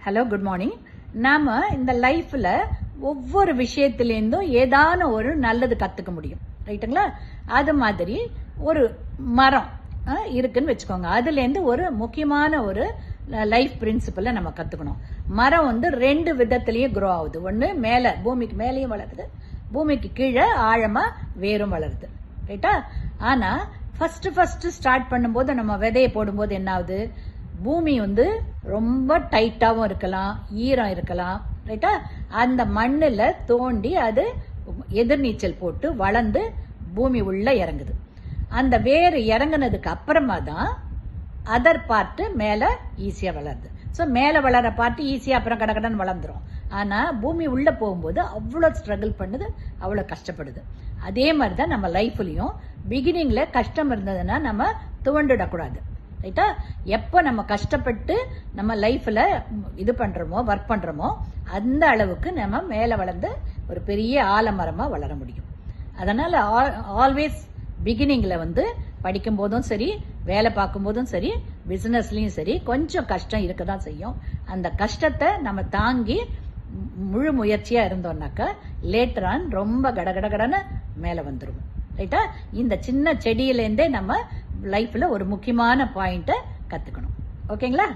Hello, good morning. நாம இந்த லைஃப்ல ஒவ்வொரு விஷயத்திலேருந்தும் ஏதான ஒரு நல்லது கத்துக்க முடியும், ரைட்டுங்களா? அது மாதிரி ஒரு மரம் இருக்குன்னு வச்சுக்கோங்க. அதுல இருந்து ஒரு முக்கியமான ஒரு லைஃப் பிரின்சிபலை நம்ம கத்துக்கணும். மரம் வந்து ரெண்டு விதத்திலயும் க்ரோ ஆகுது. ஒண்ணு மேல பூமிக்கு மேலேயும் வளருது, பூமிக்கு கீழே ஆழமா வேரும் வளருது, ரைட்டா? ஆனா ஃபர்ஸ்ட் ஸ்டார்ட் பண்ணும்போது நம்ம விதையை போடும்போது என்ன ஆகுது? பூமி வந்து ரொம்ப டைட்டாவும் இருக்கலாம், ஈரம் இருக்கலாம், ரைட்டா? அந்த மண்ணுல தோண்டி அது எதிர்நீச்சல் போட்டு வளர்ந்து பூமி உள்ள இறங்குது. அந்த வேறு இறங்குனதுக்கு அப்புறமா தான் அதர் பார்ட் மேல ஈஸியா வளருது. ஸோ மேல வளர பார்ட் ஈஸியா அப்புறம் கடகடன்னு வளர்ந்துரும். ஆனா பூமி உள்ள போகும்போது அவ்வளவு ஸ்ட்ரகிள் பண்ணுது, அவ்வளவு கஷ்டப்படுது. அதே மாதிரிதான் நம்ம லைஃப்லயும் பிகினிங்ல கஷ்டம் இருந்ததுன்னா நம்ம துவண்டுடக்கூடாது, ரைட்டா? எப்போ நம்ம கஷ்டப்பட்டு நம்ம லைஃப்ல இது பண்றோமோ, ஒர்க் பண்றோமோ, அந்த அளவுக்கு நம்ம மேல வளர்ந்து ஒரு பெரிய ஆலமரமா வளர முடியும். அதனால ஆல்வேஸ் பிகினிங்ல வந்து படிக்கும் போதும் சரி, வேலை பார்க்கும் போதும் சரி, பிசினஸ்லயும் சரி, கொஞ்சம் கஷ்டம் இருக்கதான் செய்யும். அந்த கஷ்டத்தை நம்ம தாங்கி முழு முயற்சியா இருந்தோம்னாக்கா லேட்டர் ஆன் ரொம்ப கடகடகடன்னு மேல வந்துரும், ரைட்டா? இந்த சின்ன செடியிலேருந்தே நம்ம லைஃப்ல ஒரு முக்கியமான பாயிண்ட கத்துக்கணும். ஓகேங்களா?